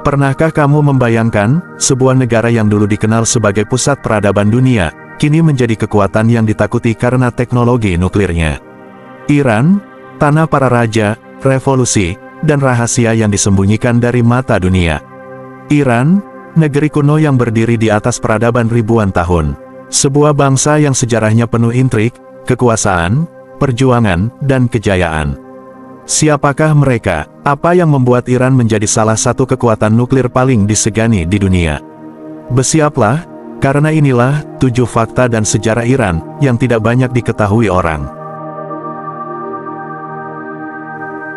Pernahkah kamu membayangkan, sebuah negara yang dulu dikenal sebagai pusat peradaban dunia, kini menjadi kekuatan yang ditakuti karena teknologi nuklirnya? Iran, tanah para raja, revolusi, dan rahasia yang disembunyikan dari mata dunia. Iran, negeri kuno yang berdiri di atas peradaban ribuan tahun. Sebuah bangsa yang sejarahnya penuh intrik, kekuasaan, perjuangan, dan kejayaan. Siapakah mereka? Apa yang membuat Iran menjadi salah satu kekuatan nuklir paling disegani di dunia? Bersiaplah, karena inilah 7 fakta dan sejarah Iran yang tidak banyak diketahui orang.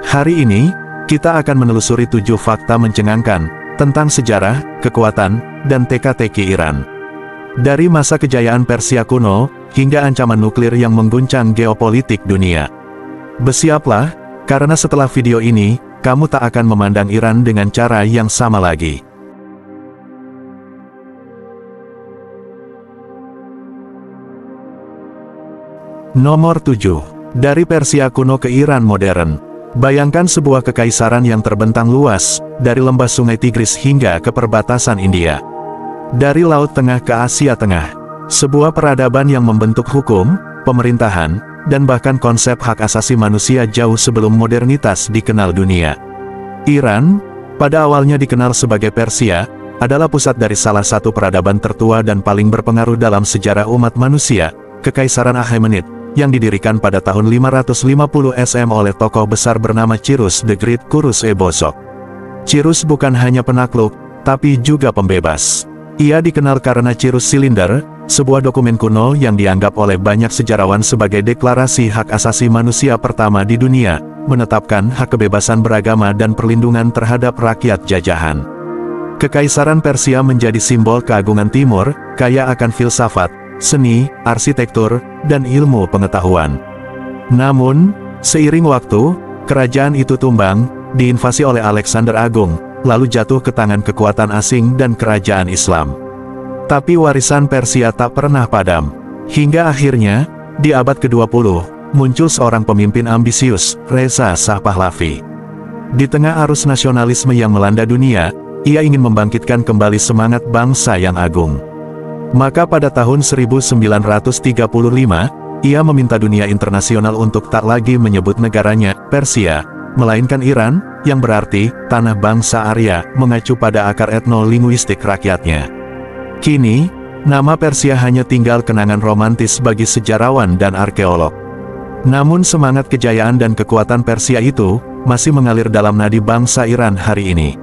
Hari ini, kita akan menelusuri 7 fakta mencengangkan tentang sejarah, kekuatan, dan teka-teki Iran. Dari masa kejayaan Persia kuno, hingga ancaman nuklir yang mengguncang geopolitik dunia. Bersiaplah, karena setelah video ini, kamu tak akan memandang Iran dengan cara yang sama lagi. Nomor 7. Dari Persia kuno ke Iran modern. Bayangkan sebuah kekaisaran yang terbentang luas, dari lembah sungai Tigris hingga ke perbatasan India. Dari Laut Tengah ke Asia Tengah. Sebuah peradaban yang membentuk hukum, pemerintahan, dan bahkan konsep hak asasi manusia jauh sebelum modernitas dikenal dunia. Iran, pada awalnya dikenal sebagai Persia, adalah pusat dari salah satu peradaban tertua dan paling berpengaruh dalam sejarah umat manusia, Kekaisaran Achaemenid, yang didirikan pada tahun 550 SM oleh tokoh besar bernama Cyrus the Great Khosrow. Cyrus bukan hanya penakluk, tapi juga pembebas. Ia dikenal karena Cyrus Cylinder, sebuah dokumen kuno yang dianggap oleh banyak sejarawan sebagai deklarasi hak asasi manusia pertama di dunia, menetapkan hak kebebasan beragama dan perlindungan terhadap rakyat jajahan. Kekaisaran Persia menjadi simbol keagungan Timur, kaya akan filsafat, seni, arsitektur, dan ilmu pengetahuan. Namun, seiring waktu, kerajaan itu tumbang, diinvasi oleh Alexander Agung, lalu jatuh ke tangan kekuatan asing dan kerajaan Islam. Tapi warisan Persia tak pernah padam. Hingga akhirnya, di abad ke-20, muncul seorang pemimpin ambisius, Reza Shah Pahlavi. Di tengah arus nasionalisme yang melanda dunia, ia ingin membangkitkan kembali semangat bangsa yang agung. Maka pada tahun 1935, ia meminta dunia internasional untuk tak lagi menyebut negaranya, Persia, melainkan Iran, yang berarti, tanah bangsa Arya, mengacu pada akar etno-linguistik rakyatnya. Kini, nama Persia hanya tinggal kenangan romantis bagi sejarawan dan arkeolog. Namun semangat kejayaan dan kekuatan Persia itu, masih mengalir dalam nadi bangsa Iran hari ini.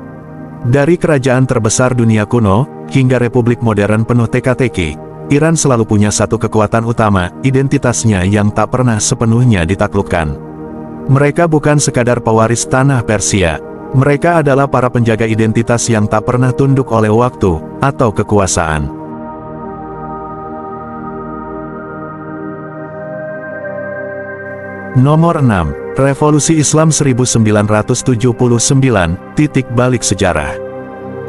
Dari kerajaan terbesar dunia kuno, hingga republik modern penuh teka-teki, Iran selalu punya satu kekuatan utama, identitasnya yang tak pernah sepenuhnya ditaklukkan. Mereka bukan sekadar pewaris tanah Persia. Mereka adalah para penjaga identitas yang tak pernah tunduk oleh waktu, atau kekuasaan. Nomor 6. Revolusi Islam 1979, titik balik sejarah.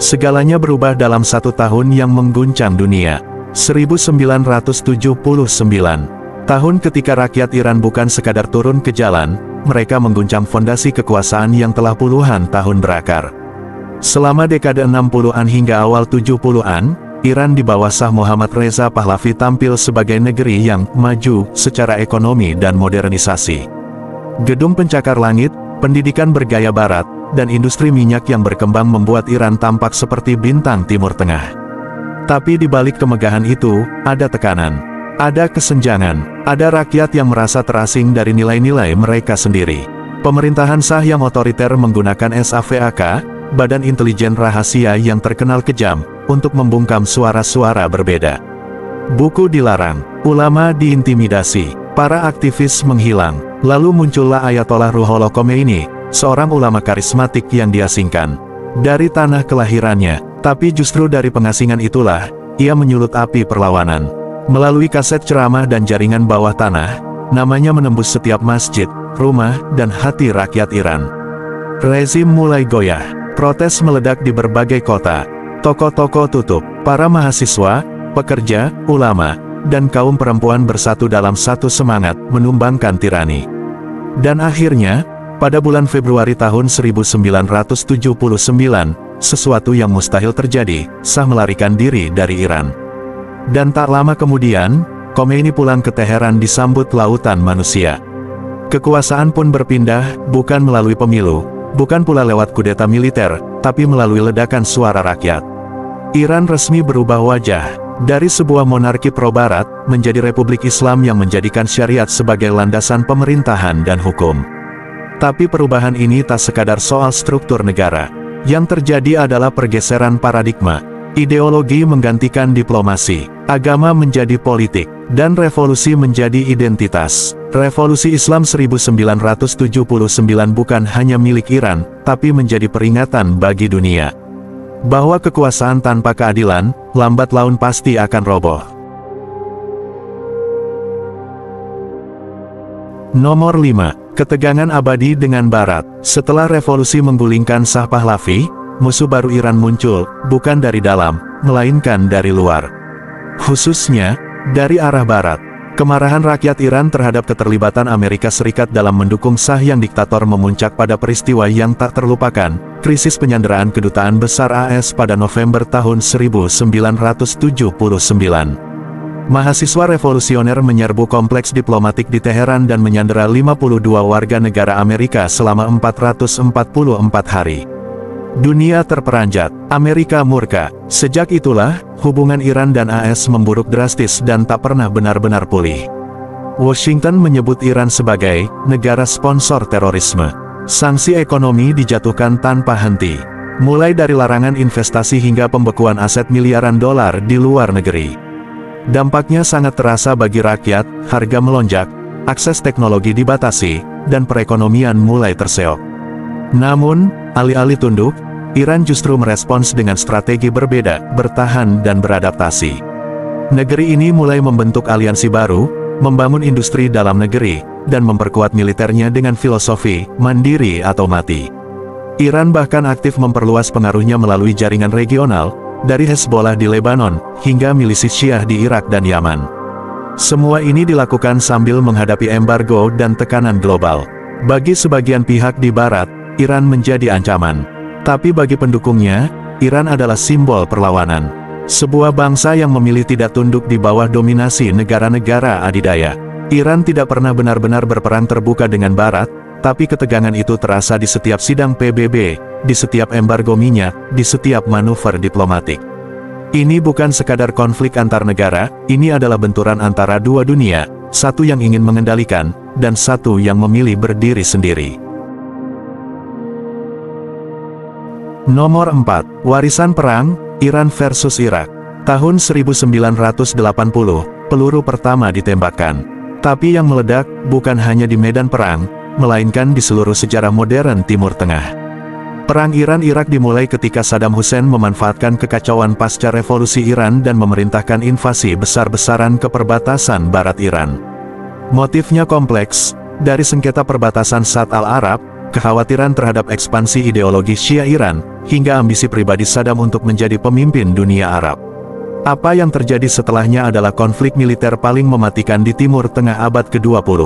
Segalanya berubah dalam 1 tahun yang mengguncang dunia. 1979. Tahun ketika rakyat Iran bukan sekadar turun ke jalan, mereka mengguncang fondasi kekuasaan yang telah puluhan tahun berakar. Selama dekade 60-an hingga awal 70-an, Iran di bawah Shah Muhammad Reza Pahlavi tampil sebagai negeri yang maju secara ekonomi dan modernisasi. Gedung pencakar langit, pendidikan bergaya barat, dan industri minyak yang berkembang membuat Iran tampak seperti bintang Timur Tengah. Tapi di balik kemegahan itu, ada tekanan. Ada kesenjangan, ada rakyat yang merasa terasing dari nilai-nilai mereka sendiri. Pemerintahan Shah yang otoriter menggunakan SAVAK, Badan Intelijen Rahasia yang terkenal kejam, untuk membungkam suara-suara berbeda. Buku dilarang, ulama diintimidasi, para aktivis menghilang, lalu muncullah Ayatollah Ruhollah Khomeini, seorang ulama karismatik yang diasingkan dari tanah kelahirannya, tapi justru dari pengasingan itulah, ia menyulut api perlawanan. Melalui kaset ceramah dan jaringan bawah tanah, namanya menembus setiap masjid, rumah, dan hati rakyat Iran. Rezim mulai goyah, protes meledak di berbagai kota, toko-toko tutup, para mahasiswa, pekerja, ulama, dan kaum perempuan bersatu dalam satu semangat menumbangkan tirani. Dan akhirnya, pada bulan Februari tahun 1979, sesuatu yang mustahil terjadi, sah melarikan diri dari Iran. Dan tak lama kemudian, Khomeini pulang ke Teheran disambut lautan manusia. Kekuasaan pun berpindah, bukan melalui pemilu, bukan pula lewat kudeta militer, tapi melalui ledakan suara rakyat. Iran resmi berubah wajah, dari sebuah monarki pro-barat, menjadi republik Islam yang menjadikan syariat sebagai landasan pemerintahan dan hukum. Tapi perubahan ini tak sekadar soal struktur negara. Yang terjadi adalah pergeseran paradigma. Ideologi menggantikan diplomasi, agama menjadi politik, dan revolusi menjadi identitas. Revolusi Islam 1979 bukan hanya milik Iran, tapi menjadi peringatan bagi dunia bahwa kekuasaan tanpa keadilan, lambat laun pasti akan roboh. Nomor 5. Ketegangan abadi dengan Barat. Setelah revolusi menggulingkan Shah Pahlavi, musuh baru Iran muncul, bukan dari dalam, melainkan dari luar. Khususnya, dari arah Barat. Kemarahan rakyat Iran terhadap keterlibatan Amerika Serikat dalam mendukung Shah yang diktator memuncak pada peristiwa yang tak terlupakan, krisis penyanderaan kedutaan besar AS pada November tahun 1979. Mahasiswa revolusioner menyerbu kompleks diplomatik di Teheran dan menyandera 52 warga negara Amerika selama 444 hari. Dunia terperanjat, Amerika murka. Sejak itulah, hubungan Iran dan AS memburuk drastis dan tak pernah benar-benar pulih. Washington menyebut Iran sebagai negara sponsor terorisme. Sanksi ekonomi dijatuhkan tanpa henti, mulai dari larangan investasi hingga pembekuan aset miliaran dolar di luar negeri. Dampaknya sangat terasa bagi rakyat, harga melonjak, akses teknologi dibatasi, dan perekonomian mulai terseok. Namun, alih-alih tunduk, Iran justru merespons dengan strategi berbeda, bertahan dan beradaptasi. Negeri ini mulai membentuk aliansi baru, membangun industri dalam negeri, dan memperkuat militernya dengan filosofi, mandiri atau mati. Iran bahkan aktif memperluas pengaruhnya melalui jaringan regional, dari Hezbollah di Lebanon, hingga milisi Syiah di Irak dan Yaman. Semua ini dilakukan sambil menghadapi embargo dan tekanan global. Bagi sebagian pihak di Barat, Iran menjadi ancaman. Tapi bagi pendukungnya, Iran adalah simbol perlawanan. Sebuah bangsa yang memilih tidak tunduk di bawah dominasi negara-negara adidaya. Iran tidak pernah benar-benar berperang terbuka dengan Barat, tapi ketegangan itu terasa di setiap sidang PBB, di setiap embargo minyak, di setiap manuver diplomatik. Ini bukan sekadar konflik antar negara, ini adalah benturan antara dua dunia, satu yang ingin mengendalikan, dan satu yang memilih berdiri sendiri. Nomor 4. Warisan Perang, Iran versus Irak. Tahun 1980, peluru pertama ditembakkan. Tapi yang meledak, bukan hanya di medan perang, melainkan di seluruh sejarah modern Timur Tengah. Perang Iran-Irak dimulai ketika Saddam Hussein memanfaatkan kekacauan pasca revolusi Iran dan memerintahkan invasi besar-besaran ke perbatasan barat Iran. Motifnya kompleks, dari sengketa perbatasan Shatt al-Arab, kekhawatiran terhadap ekspansi ideologi Syiah Iran, hingga ambisi pribadi Saddam untuk menjadi pemimpin dunia Arab. Apa yang terjadi setelahnya adalah konflik militer paling mematikan di Timur Tengah abad ke-20.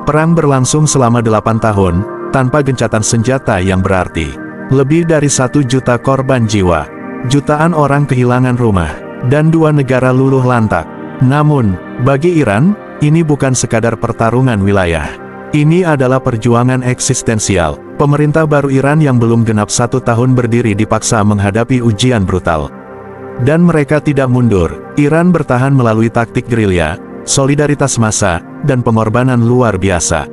Perang berlangsung selama 8 tahun, tanpa gencatan senjata yang berarti. Lebih dari 1 juta korban jiwa, jutaan orang kehilangan rumah, dan 2 negara luluh lantak. Namun, bagi Iran, ini bukan sekadar pertarungan wilayah. Ini adalah perjuangan eksistensial. Pemerintah baru Iran yang belum genap 1 tahun berdiri dipaksa menghadapi ujian brutal. Dan mereka tidak mundur. Iran bertahan melalui taktik gerilya, solidaritas massa, dan pengorbanan luar biasa.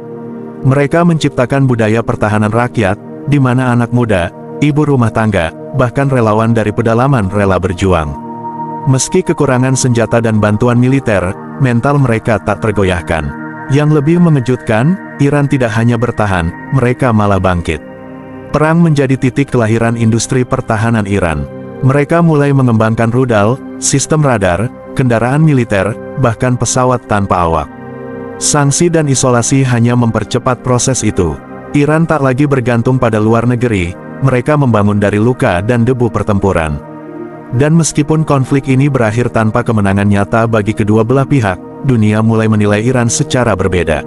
Mereka menciptakan budaya pertahanan rakyat, di mana anak muda, ibu rumah tangga, bahkan relawan dari pedalaman rela berjuang. Meski kekurangan senjata dan bantuan militer, mental mereka tak tergoyahkan. Yang lebih mengejutkan, Iran tidak hanya bertahan, mereka malah bangkit. Perang menjadi titik kelahiran industri pertahanan Iran. Mereka mulai mengembangkan rudal, sistem radar, kendaraan militer, bahkan pesawat tanpa awak. Sanksi dan isolasi hanya mempercepat proses itu. Iran tak lagi bergantung pada luar negeri, mereka membangun dari luka dan debu pertempuran. Dan meskipun konflik ini berakhir tanpa kemenangan nyata bagi kedua belah pihak, dunia mulai menilai Iran secara berbeda.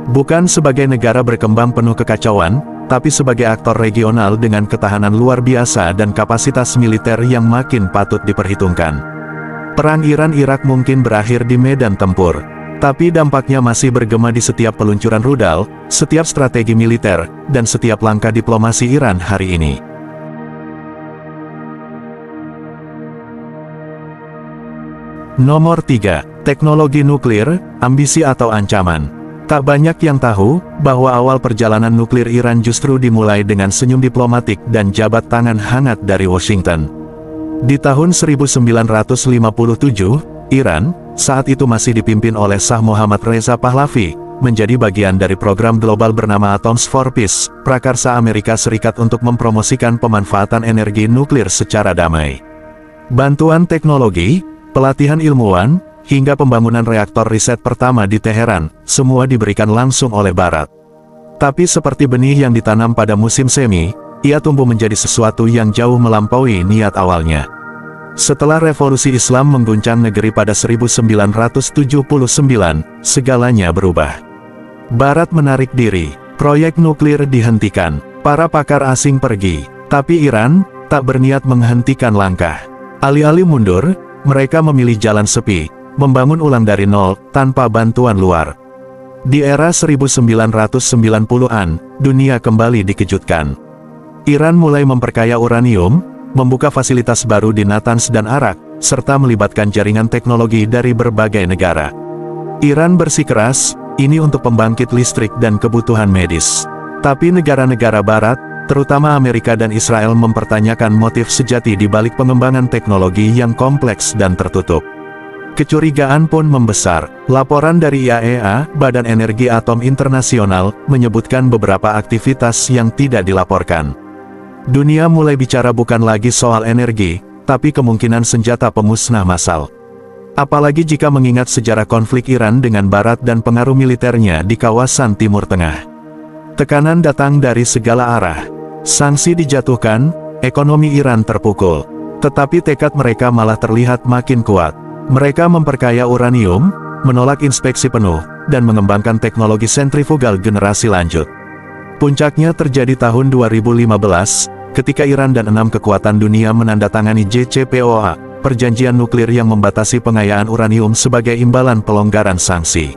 Bukan sebagai negara berkembang penuh kekacauan, tapi sebagai aktor regional dengan ketahanan luar biasa dan kapasitas militer yang makin patut diperhitungkan. Perang Iran-Irak mungkin berakhir di medan tempur, tapi dampaknya masih bergema di setiap peluncuran rudal, setiap strategi militer, dan setiap langkah diplomasi Iran hari ini. Nomor 3. Teknologi nuklir, ambisi atau ancaman. Tak banyak yang tahu, bahwa awal perjalanan nuklir Iran justru dimulai dengan senyum diplomatik dan jabat tangan hangat dari Washington. Di tahun 1957, Iran, saat itu masih dipimpin oleh Shah Muhammad Reza Pahlavi, menjadi bagian dari program global bernama Atoms for Peace, prakarsa Amerika Serikat untuk mempromosikan pemanfaatan energi nuklir secara damai. Bantuan teknologi, pelatihan ilmuwan, hingga pembangunan reaktor riset pertama di Teheran, semua diberikan langsung oleh Barat. Tapi seperti benih yang ditanam pada musim semi, ia tumbuh menjadi sesuatu yang jauh melampaui niat awalnya. Setelah revolusi Islam mengguncang negeri pada 1979, segalanya berubah. Barat menarik diri, proyek nuklir dihentikan, para pakar asing pergi, tapi Iran tak berniat menghentikan langkah. Alih-alih mundur, mereka memilih jalan sepi, membangun ulang dari nol, tanpa bantuan luar. Di era 1990-an, dunia kembali dikejutkan. Iran mulai memperkaya uranium, membuka fasilitas baru di Natanz dan Arak, serta melibatkan jaringan teknologi dari berbagai negara. Iran bersikeras, ini untuk pembangkit listrik dan kebutuhan medis. Tapi negara-negara Barat, terutama Amerika dan Israel mempertanyakan motif sejati di balik pengembangan teknologi yang kompleks dan tertutup. Kecurigaan pun membesar. Laporan dari IAEA, Badan Energi Atom Internasional, menyebutkan beberapa aktivitas yang tidak dilaporkan. Dunia mulai bicara bukan lagi soal energi, tapi kemungkinan senjata pemusnah massal. Apalagi jika mengingat sejarah konflik Iran dengan Barat dan pengaruh militernya di kawasan Timur Tengah. Tekanan datang dari segala arah. Sanksi dijatuhkan, ekonomi Iran terpukul. Tetapi tekad mereka malah terlihat makin kuat. Mereka memperkaya uranium, menolak inspeksi penuh, dan mengembangkan teknologi sentrifugal generasi lanjut. Puncaknya terjadi tahun 2015, ketika Iran dan 6 kekuatan dunia menandatangani JCPOA, perjanjian nuklir yang membatasi pengayaan uranium sebagai imbalan pelonggaran sanksi.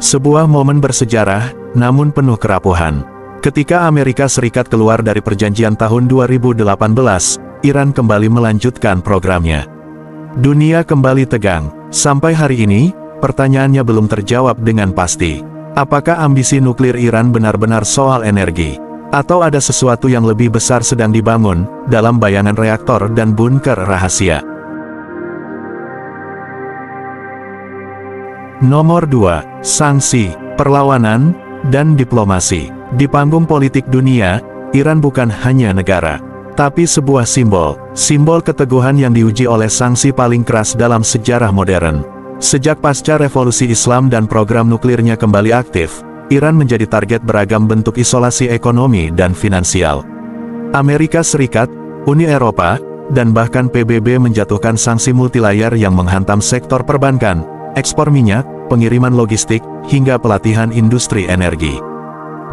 Sebuah momen bersejarah, namun penuh kerapuhan. Ketika Amerika Serikat keluar dari perjanjian tahun 2018, Iran kembali melanjutkan programnya. Dunia kembali tegang. Sampai hari ini, pertanyaannya belum terjawab dengan pasti. Apakah ambisi nuklir Iran benar-benar soal energi? Atau ada sesuatu yang lebih besar sedang dibangun, dalam bayangan reaktor dan bunker rahasia? Nomor 2. Sanksi, perlawanan, dan diplomasi. Di panggung politik dunia, Iran bukan hanya negara, tapi sebuah simbol keteguhan yang diuji oleh sanksi paling keras dalam sejarah modern. Sejak pasca revolusi Islam dan program nuklirnya kembali aktif, Iran menjadi target beragam bentuk isolasi ekonomi dan finansial. Amerika Serikat, Uni Eropa, dan bahkan PBB menjatuhkan sanksi multilayer yang menghantam sektor perbankan, ekspor minyak, pengiriman logistik, hingga pelatihan industri energi.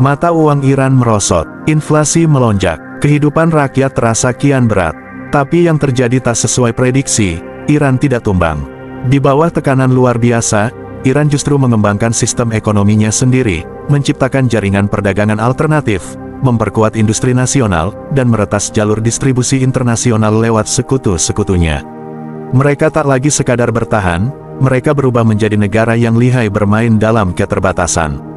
Mata uang Iran merosot, inflasi melonjak, kehidupan rakyat terasa kian berat. Tapi yang terjadi tak sesuai prediksi, Iran tidak tumbang. Di bawah tekanan luar biasa, Iran justru mengembangkan sistem ekonominya sendiri, menciptakan jaringan perdagangan alternatif, memperkuat industri nasional, dan meretas jalur distribusi internasional lewat sekutu-sekutunya. Mereka tak lagi sekadar bertahan, mereka berubah menjadi negara yang lihai bermain dalam keterbatasan.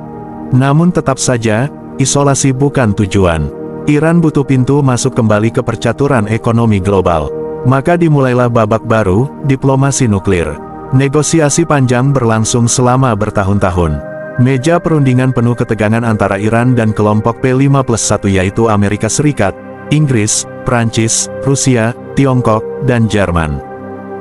Namun tetap saja, isolasi bukan tujuan. Iran butuh pintu masuk kembali ke percaturan ekonomi global. Maka dimulailah babak baru, diplomasi nuklir. Negosiasi panjang berlangsung selama bertahun-tahun. Meja perundingan penuh ketegangan antara Iran dan kelompok P5+1 yaitu Amerika Serikat, Inggris, Prancis, Rusia, Tiongkok, dan Jerman.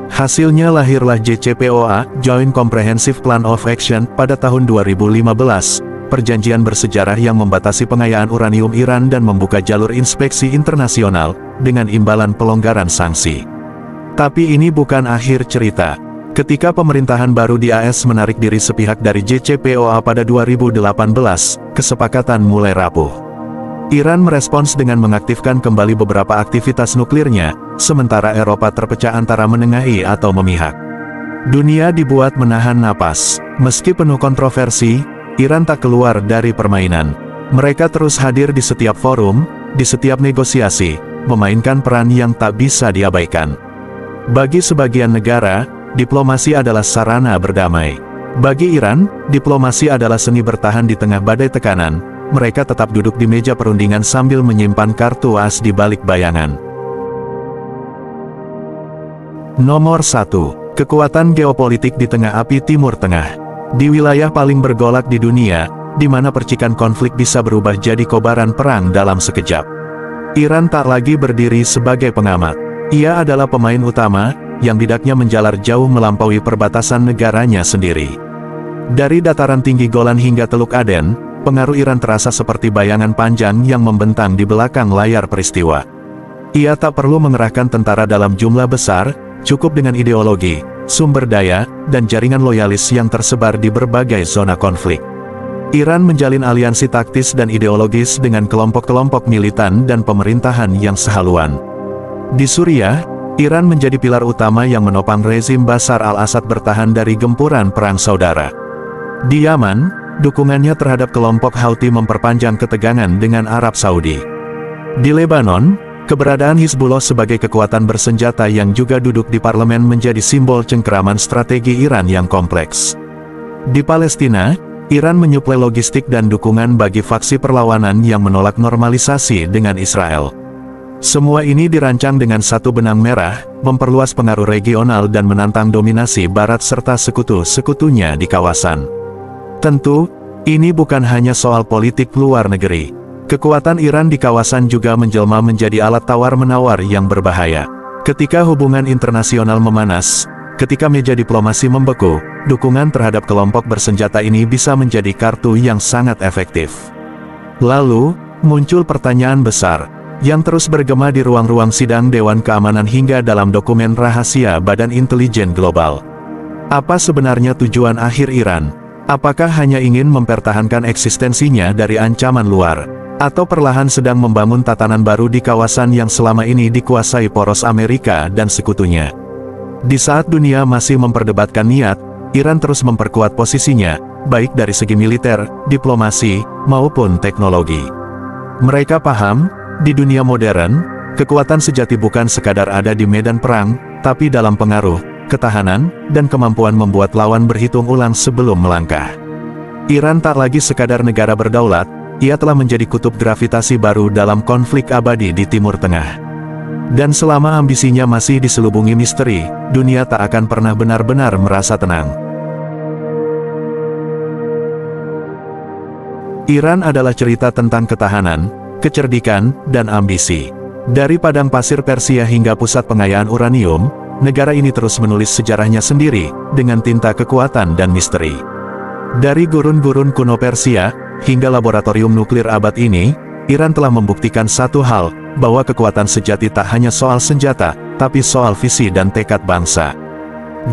Hasilnya lahirlah JCPOA, Joint Comprehensive Plan of Action, pada tahun 2015. Perjanjian bersejarah yang membatasi pengayaan uranium Iran dan membuka jalur inspeksi internasional, dengan imbalan pelonggaran sanksi. Tapi ini bukan akhir cerita. Ketika pemerintahan baru di AS menarik diri sepihak dari JCPOA pada 2018, kesepakatan mulai rapuh. Iran merespons dengan mengaktifkan kembali beberapa aktivitas nuklirnya, sementara Eropa terpecah antara menengahi atau memihak. Dunia dibuat menahan napas. Meski penuh kontroversi, Iran tak keluar dari permainan. Mereka terus hadir di setiap forum, di setiap negosiasi, memainkan peran yang tak bisa diabaikan. Bagi sebagian negara, diplomasi adalah sarana berdamai. Bagi Iran, diplomasi adalah seni bertahan di tengah badai tekanan. Mereka tetap duduk di meja perundingan sambil menyimpan kartu as di balik bayangan. Nomor 1. Kekuatan geopolitik di tengah api Timur Tengah. Di wilayah paling bergolak di dunia, di mana percikan konflik bisa berubah jadi kobaran perang dalam sekejap. Iran tak lagi berdiri sebagai pengamat. Ia adalah pemain utama, yang bidaknya menjalar jauh melampaui perbatasan negaranya sendiri. Dari dataran tinggi Golan hingga Teluk Aden, pengaruh Iran terasa seperti bayangan panjang yang membentang di belakang layar peristiwa. Ia tak perlu mengerahkan tentara dalam jumlah besar, cukup dengan ideologi, sumber daya, dan jaringan loyalis yang tersebar di berbagai zona konflik. Iran menjalin aliansi taktis dan ideologis dengan kelompok-kelompok militan dan pemerintahan yang sehaluan. Di Suriah, Iran menjadi pilar utama yang menopang rezim Bashar al-Assad bertahan dari gempuran perang saudara. Di Yaman, dukungannya terhadap kelompok Houthi memperpanjang ketegangan dengan Arab Saudi. Di Lebanon, keberadaan Hizbullah sebagai kekuatan bersenjata yang juga duduk di parlemen menjadi simbol cengkeraman strategi Iran yang kompleks. Di Palestina, Iran menyuplai logistik dan dukungan bagi faksi perlawanan yang menolak normalisasi dengan Israel. Semua ini dirancang dengan satu benang merah, memperluas pengaruh regional dan menantang dominasi Barat serta sekutu-sekutunya di kawasan. Tentu, ini bukan hanya soal politik luar negeri. Kekuatan Iran di kawasan juga menjelma menjadi alat tawar-menawar yang berbahaya. Ketika hubungan internasional memanas, ketika meja diplomasi membeku, dukungan terhadap kelompok bersenjata ini bisa menjadi kartu yang sangat efektif. Lalu, muncul pertanyaan besar, yang terus bergema di ruang-ruang sidang Dewan Keamanan hingga dalam dokumen rahasia Badan Intelijen Global. Apa sebenarnya tujuan akhir Iran? Apakah hanya ingin mempertahankan eksistensinya dari ancaman luar? Atau perlahan sedang membangun tatanan baru di kawasan yang selama ini dikuasai poros Amerika dan sekutunya? Di saat dunia masih memperdebatkan niat, Iran terus memperkuat posisinya, baik dari segi militer, diplomasi, maupun teknologi. Mereka paham, di dunia modern, kekuatan sejati bukan sekadar ada di medan perang, tapi dalam pengaruh, ketahanan, dan kemampuan membuat lawan berhitung ulang sebelum melangkah. Iran tak lagi sekadar negara berdaulat, ia telah menjadi kutub gravitasi baru dalam konflik abadi di Timur Tengah. Dan selama ambisinya masih diselubungi misteri, dunia tak akan pernah benar-benar merasa tenang. Iran adalah cerita tentang ketahanan, kecerdikan, dan ambisi. Dari padang pasir Persia hingga pusat pengayaan uranium, negara ini terus menulis sejarahnya sendiri, dengan tinta kekuatan dan misteri. Dari gurun-gurun kuno Persia, hingga laboratorium nuklir abad ini, Iran telah membuktikan satu hal, bahwa kekuatan sejati tak hanya soal senjata, tapi soal visi dan tekad bangsa.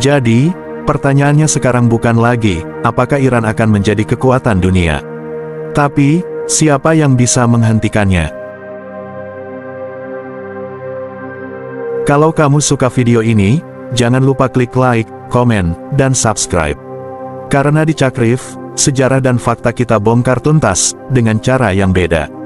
Jadi, pertanyaannya sekarang bukan lagi, apakah Iran akan menjadi kekuatan dunia? Tapi, siapa yang bisa menghentikannya? Kalau kamu suka video ini, jangan lupa klik like, komen, dan subscribe. Karena di Cakrif, sejarah dan fakta kita bongkar tuntas, dengan cara yang beda.